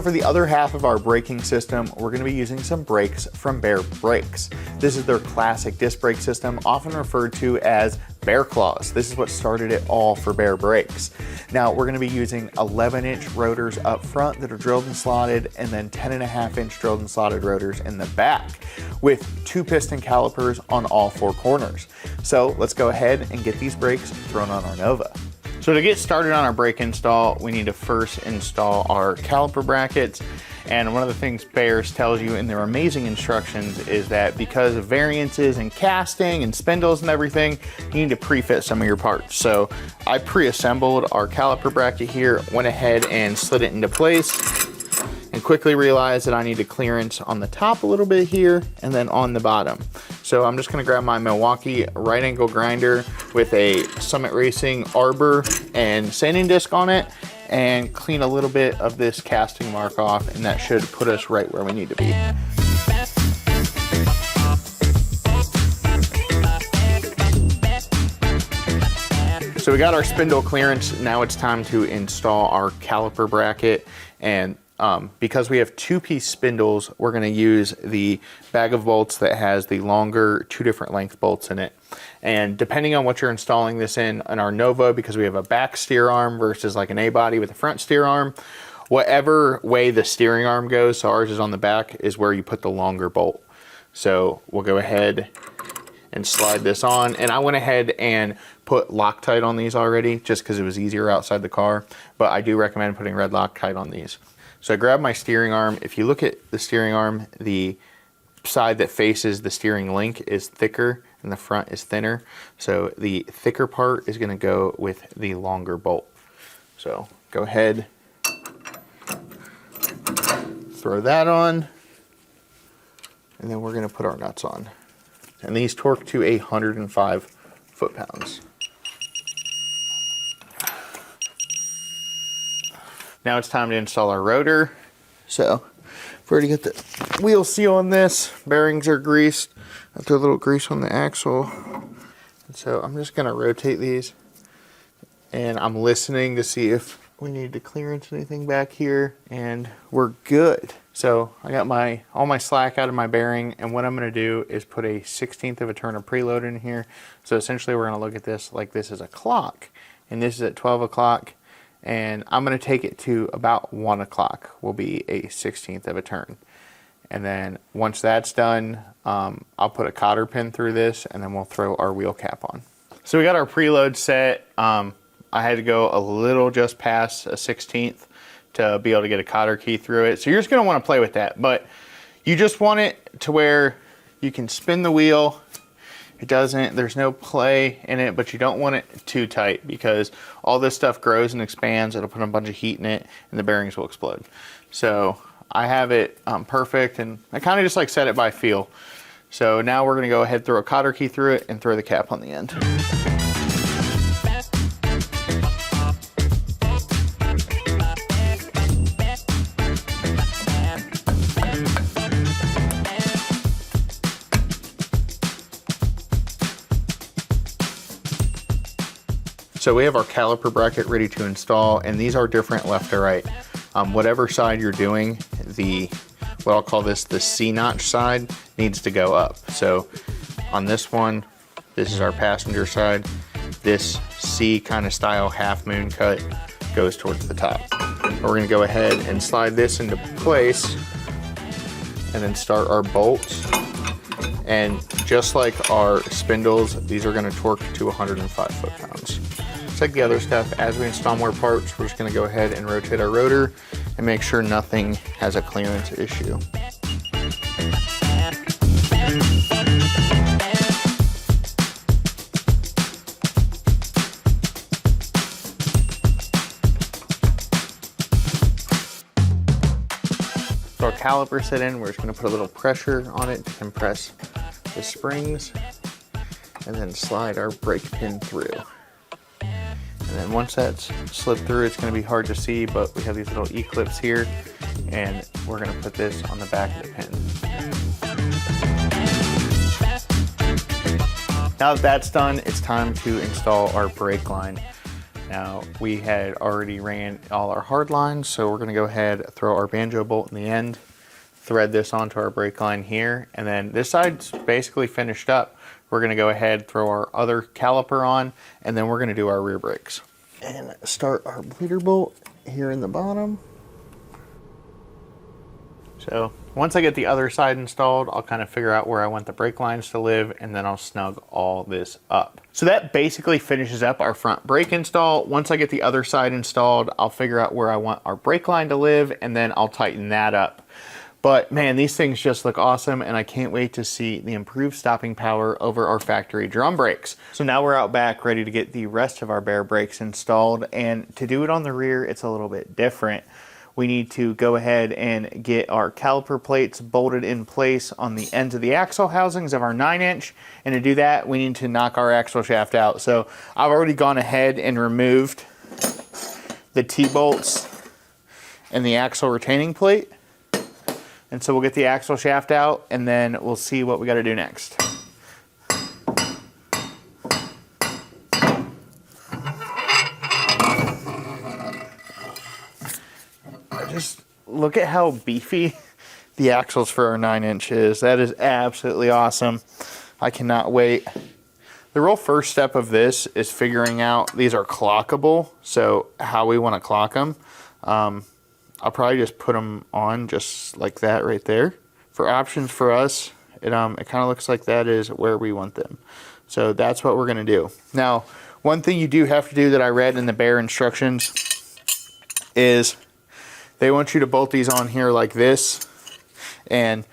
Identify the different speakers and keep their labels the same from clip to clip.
Speaker 1: for the other half of our braking system, we're going to be using some brakes from Baer Brakes. This is their classic disc brake system, often referred to as Baer Claws. This is what started it all for Baer Brakes. Now we're going to be using 11-inch rotors up front that are drilled and slotted, and then 10.5-inch drilled and slotted rotors in the back, with 2 piston calipers on all 4 corners. So let's go ahead and get these brakes thrown on our Nova. So to get started on our brake install, we need to first install our caliper brackets. And one of the things Baer tells you in their amazing instructions is that because of variances in casting and spindles and everything, you need to pre-fit some of your parts. So I pre-assembled our caliper bracket here, went ahead and slid it into place, and quickly realized that I need a clearance on the top a little bit here and then on the bottom. So I'm just gonna grab my Milwaukee right angle grinder with a Summit Racing arbor and sanding disc on it and clean a little bit of this casting mark off, and that should put us right where we need to be. So we got our spindle clearance. Now it's time to install our caliper bracket, and because we have 2-piece spindles, we're going to use the bag of bolts that has the longer 2 different length bolts in it. And depending on what you're installing this in our Nova, because we have a back steer arm versus like an A-body with a front steer arm, whatever way the steering arm goes, so ours is on the back, is where you put the longer bolt. So we'll go ahead and slide this on. And I went ahead and put Loctite on these already just because it was easier outside the car, but I do recommend putting red Loctite on these. So I grabbed my steering arm. If you look at the steering arm, the side that faces the steering link is thicker and the front is thinner. So the thicker part is going to go with the longer bolt. So go ahead, throw that on, and then we're going to put our nuts on. And these torque to 105 foot-pounds. Now it's time to install our rotor. So I've already got the wheel seal on this. Bearings are greased. I threw a little grease on the axle. And so I'm just gonna rotate these, and I'm listening to see if we need to clearance anything back here, and we're good. So I got all my slack out of my bearing, and what I'm gonna do is put a 1/16 of a turn of preload in here. So essentially we're gonna look at this like this is a clock, and this is at 12 o'clock. And I'm going to take it to about 1 o'clock will be a 1/16 of a turn. And then once that's done, I'll put a cotter pin through this, and then we'll throw our wheel cap on. So we got our preload set. I had to go a little just past a 1/16 to be able to get a cotter key through it. So you're just going to want to play with that, but you just want it to where you can spin the wheel. There's no play in it, but you don't want it too tight because all this stuff grows and expands. It'll put a bunch of heat in it and the bearings will explode. So I have it perfect, and I kind of just like set it by feel. So now we're gonna go ahead, throw a cotter key through it and throw the cap on the end. So we have our caliper bracket ready to install, and these are different left to right. Whatever side you're doing, what I'll call this the C-notch side needs to go up. So on this one, this is our passenger side. This C kind of style half moon cut goes towards the top. We're gonna go ahead and slide this into place and then start our bolts. And just like our spindles, these are gonna torque to 105 foot-pounds. Just like the other stuff, as we install more parts, we're just gonna go ahead and rotate our rotor and make sure nothing has a clearance issue. So our caliper set in, we're just gonna put a little pressure on it to compress the springs and then slide our brake pin through. And then once that's slid through, it's going to be hard to see, but we have these little E-clips here, and we're going to put this on the back of the pin. Now that that's done, it's time to install our brake line. Now we had already ran all our hard lines, so we're going to go ahead, throw our banjo bolt in the end, thread this onto our brake line here, and then this side's basically finished up. We're going to go ahead, throw our other caliper on, and then we're going to do our rear brakes. And start our bleeder bolt here in the bottom. So once I get the other side installed, I'll kind of figure out where I want the brake lines to live, and then I'll snug all this up. So that basically finishes up our front brake install. Once I get the other side installed, I'll figure out where I want our brake line to live, and then I'll tighten that up. But man, these things just look awesome, and I can't wait to see the improved stopping power over our factory drum brakes. So now we're out back ready to get the rest of our Baer brakes installed, and to do it on the rear, it's a little bit different. We need to go ahead and get our caliper plates bolted in place on the ends of the axle housings of our 9-inch, and to do that, we need to knock our axle shaft out. So I've already gone ahead and removed the T-bolts and the axle retaining plate. And so we'll get the axle shaft out, and then we'll see what we got to do next. Just look at how beefy the axles for our 9-inch is. That is absolutely awesome. I cannot wait. The real first step of this is figuring out, these are clockable, so how we want to clock them. I'll probably just put them on just like that right there. For options for us, it kind of looks like that is where we want them. So that's what we're going to do. Now, one thing you do have to do that I read in the Baer instructions is they want you to bolt these on here like this. And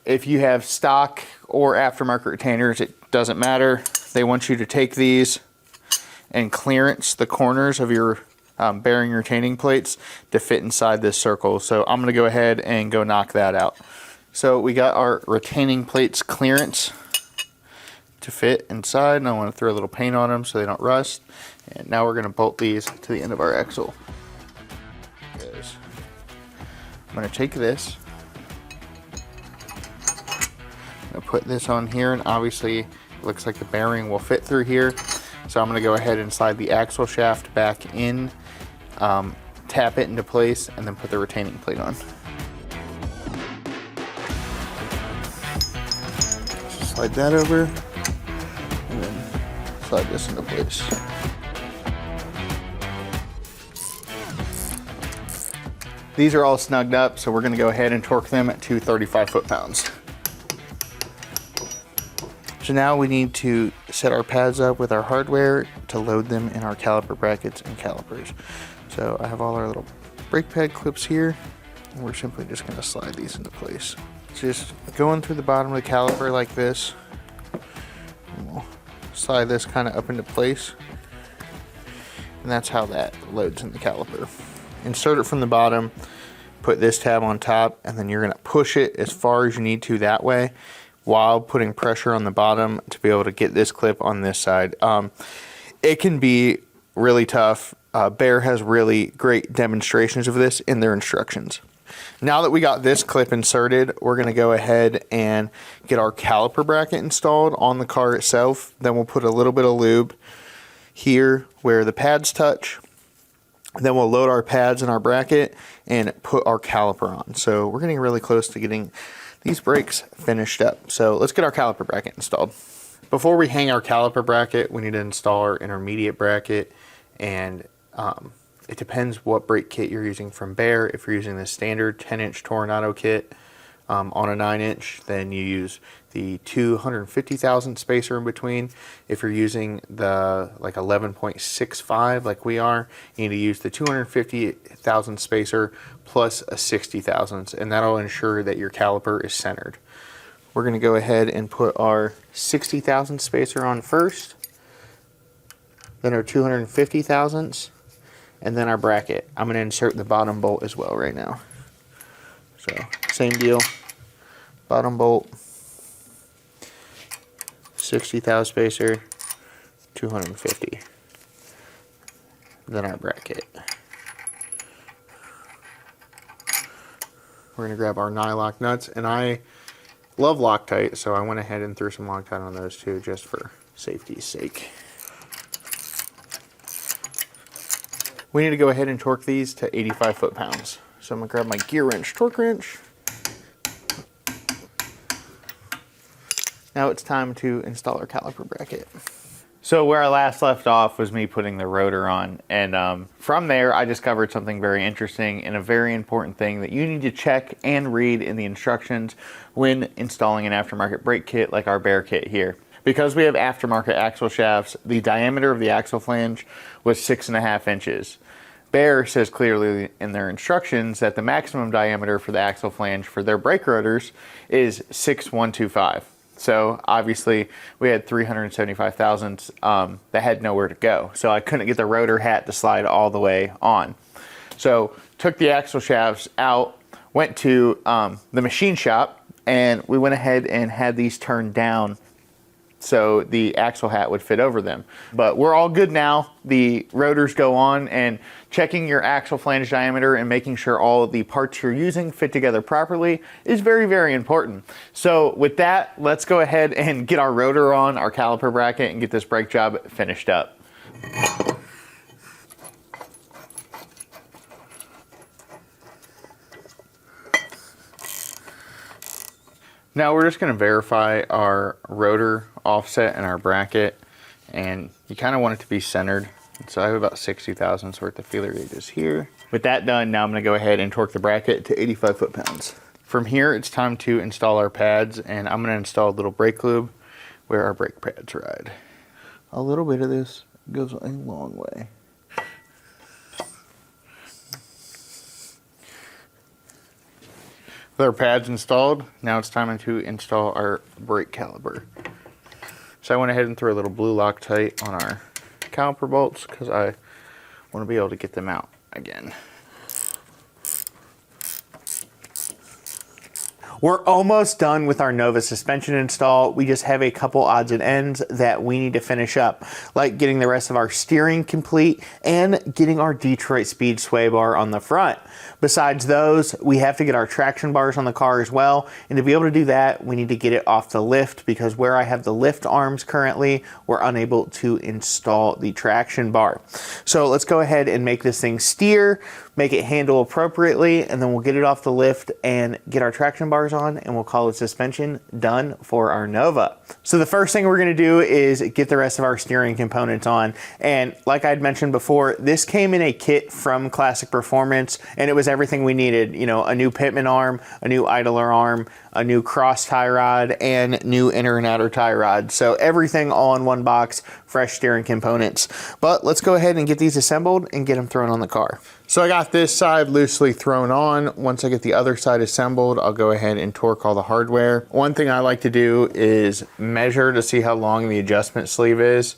Speaker 1: if you have stock or aftermarket retainers, it doesn't matter. They want you to take these and clearance the corners of your bearing retaining plates to fit inside this circle. So I'm going to go ahead and go knock that out. So we got our retaining plates clearance to fit inside, and I want to throw a little paint on them so they don't rust. And now we're going to bolt these to the end of our axle. I'm going to take this, I'm going to put this on here, and obviously it looks like the bearing will fit through here. So I'm going to go ahead and slide the axle shaft back in, tap it into place, and then put the retaining plate on. Slide that over, and then slide this into place. These are all snugged up, so we're going to go ahead and torque them to 35 foot-pounds. So now we need to set our pads up with our hardware to load them in our caliper brackets and calipers. So I have all our little brake pad clips here, and we're simply just going to slide these into place. Just going through the bottom of the caliper like this, and we'll slide this kind of up into place, and that's how that loads in the caliper. Insert it from the bottom, put this tab on top, and then you're going to push it as far as you need to that way, while putting pressure on the bottom to be able to get this clip on this side. It can be really tough. Baer has really great demonstrations of this in their instructions. Now that we got this clip inserted, we're going to go ahead and get our caliper bracket installed on the car itself. Then we'll put a little bit of lube here where the pads touch. Then we'll load our pads in our bracket and put our caliper on. So we're getting really close to getting these brakes finished up. So let's get our caliper bracket installed. Before we hang our caliper bracket, we need to install our intermediate bracket, and it depends what brake kit you're using from Baer. If you're using the standard 10-inch Tornado kit on a 9-inch, then you use the 250,000 spacer in between. If you're using the like 11.65 like we are, you need to use the 250,000 spacer plus a 60,000, and that'll ensure that your caliper is centered. We're going to go ahead and put our 60,000 spacer on first, then our 250,000s, and then our bracket. I'm going to insert the bottom bolt as well right now. So same deal, bottom bolt, 60,000 spacer, 250, then our bracket. We're going to grab our nylock nuts, and I love Loctite, so I went ahead and threw some Loctite on those too, just for safety's sake. We need to go ahead and torque these to 85 foot-pounds. So I'm gonna grab my gear wrench, torque wrench. Now it's time to install our caliper bracket. So where I last left off was me putting the rotor on, and from there I discovered something very interesting and a very important thing that you need to check and read in the instructions when installing an aftermarket brake kit like our Baer kit here. Because we have aftermarket axle shafts, the diameter of the axle flange was 6.5 inches. Baer says clearly in their instructions that the maximum diameter for the axle flange for their brake rotors is 6.125. So obviously we had 375 thousandths that had nowhere to go. So I couldn't get the rotor hat to slide all the way on. So took the axle shafts out, went to the machine shop, and we went ahead and had these turned down so the axle hat would fit over them. But we're all good now. The rotors go on, and checking your axle flange diameter and making sure all of the parts you're using fit together properly is very, very important. So with that, let's go ahead and get our rotor on, our caliper bracket, and get this brake job finished up. Now we're just going to verify our rotor offset and our bracket, and you kind of want it to be centered. So I have about 60 thousandths worth of feeler gauges here. With that done, now I'm going to go ahead and torque the bracket to 85 foot-pounds. From here, it's time to install our pads, and I'm going to install a little brake lube where our brake pads ride. A little bit of this goes a long way. With our pads installed, now it's time to install our brake caliper. So I went ahead and threw a little blue Loctite on our caliper bolts because I want to be able to get them out again. We're almost done with our Nova suspension install. We just have a couple odds and ends that we need to finish up, like getting the rest of our steering complete and getting our Detroit Speed sway bar on the front. Besides those, we have to get our traction bars on the car as well. And to be able to do that, we need to get it off the lift, because where I have the lift arms currently, we're unable to install the traction bar. So let's go ahead and make this thing steer, make it handle appropriately, and then we'll get it off the lift and get our traction bars on, and we'll call it suspension done for our Nova. So the first thing we're gonna do is get the rest of our steering components on. And like I'd mentioned before, this came in a kit from Classic Performance, and it was everything we needed. You know, a new pitman arm, a new idler arm, a new cross tie rod, and new inner and outer tie rod. So everything all in one box, fresh steering components. But let's go ahead and get these assembled and get them thrown on the car. So I got this side loosely thrown on. Once I get the other side assembled, I'll go ahead and torque all the hardware. One thing I like to do is measure to see how long the adjustment sleeve is.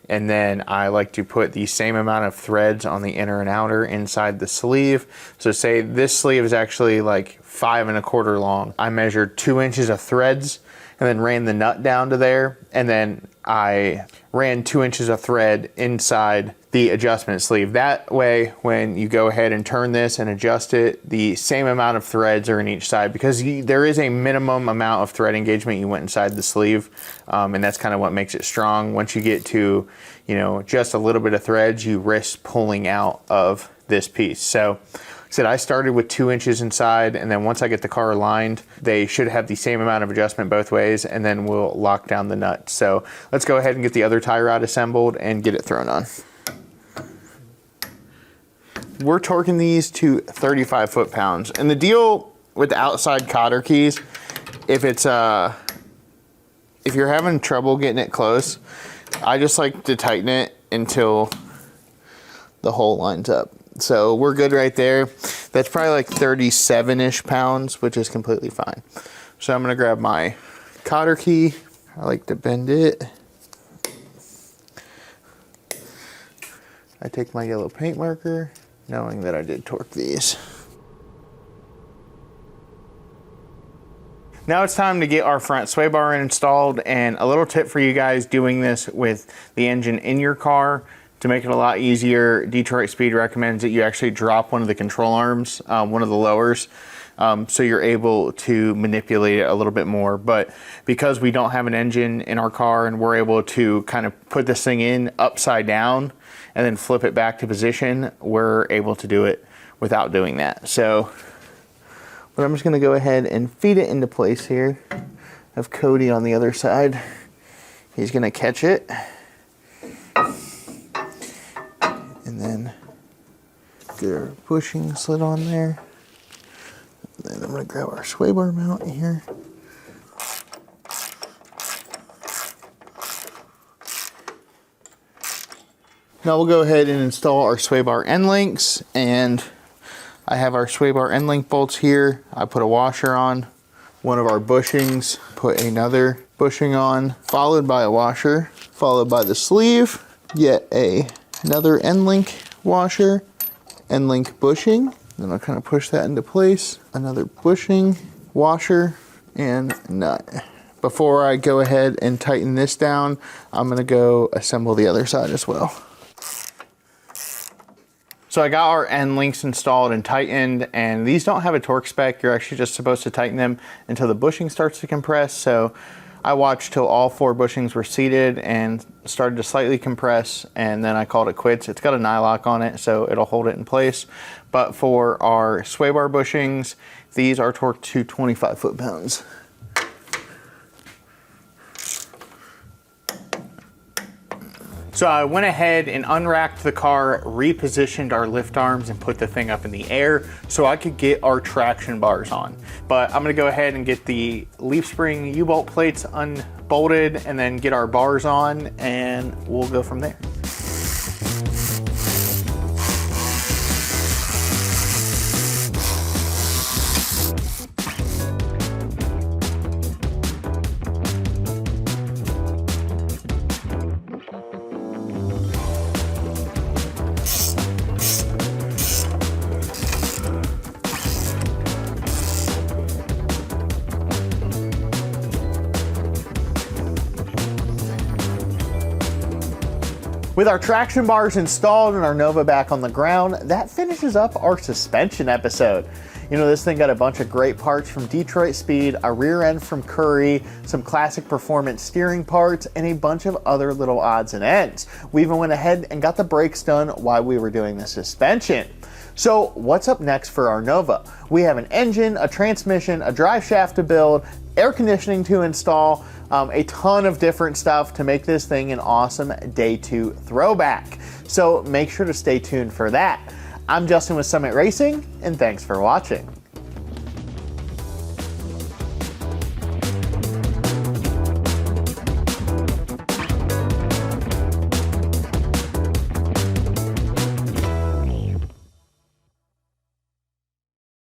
Speaker 1: And then I like to put the same amount of threads on the inner and outer inside the sleeve. So say this sleeve is actually like 5 1/4 long. I measured 2 inches of threads and then ran the nut down to there. And then I ran 2 inches of thread inside the adjustment sleeve. That way, when you go ahead and turn this and adjust it, the same amount of threads are in each side, because there is a minimum amount of thread engagement you went inside the sleeve, and that's kind of what makes it strong. Once you get to, you know, just a little bit of threads, you risk pulling out of this piece. So I started with 2 inches inside, and then once I get the car aligned, they should have the same amount of adjustment both ways, and then we'll lock down the nut. So let's go ahead and get the other tie rod assembled and get it thrown on. We're torquing these to 35 foot-pounds. And the deal with the outside cotter keys, if you're having trouble getting it close, I just like to tighten it until the hole lines up. So we're good right there. That's probably like 37-ish pounds, which is completely fine. So I'm gonna grab my cotter key. I like to bend it. I take my yellow paint marker, knowing that I did torque these. Now it's time to get our front sway bar installed, and a little tip for you guys doing this with the engine in your car to make it a lot easier. Detroit Speed recommends that you actually drop one of the control arms, one of the lowers, so you're able to manipulate it a little bit more. But because we don't have an engine in our car and we're able to kind of put this thing in upside down and then flip it back to position, we're able to do it without doing that. So, but I'm just gonna go ahead and feed it into place here. I have Cody on the other side. He's gonna catch it. And then get our bushing slid on there. And then I'm gonna grab our sway bar mount here. Now we'll go ahead and install our sway bar end links, and I have our sway bar end link bolts here. I put a washer on one of our bushings, put another bushing on, followed by a washer, followed by the sleeve, yet another end link washer, end link bushing. Then I'll kind of push that into place. Another bushing, washer, and nut. Before I go ahead and tighten this down, I'm gonna go assemble the other side as well. So I got our end links installed and tightened, and these don't have a torque spec. You're actually just supposed to tighten them until the bushing starts to compress. So I watched till all 4 bushings were seated and started to slightly compress, and then I called it quits. It's got a nylock on it, so it'll hold it in place. But for our sway bar bushings, these are torqued to 25 foot-pounds. So I went ahead and unracked the car, repositioned our lift arms, and put the thing up in the air so I could get our traction bars on. But I'm gonna go ahead and get the leaf spring U-bolt plates unbolted and then get our bars on, and we'll go from there. With our traction bars installed and our Nova back on the ground, that finishes up our suspension episode. You know, this thing got a bunch of great parts from Detroit Speed, a rear end from Curry, some classic performance steering parts, and a bunch of other little odds and ends. We even went ahead and got the brakes done while we were doing the suspension. So what's up next for our Nova? We have an engine, a transmission, a drive shaft to build, air conditioning to install, a ton of different stuff to make this thing an awesome day 2 throwback. So make sure to stay tuned for that. I'm Justin with Summit Racing, and thanks for watching.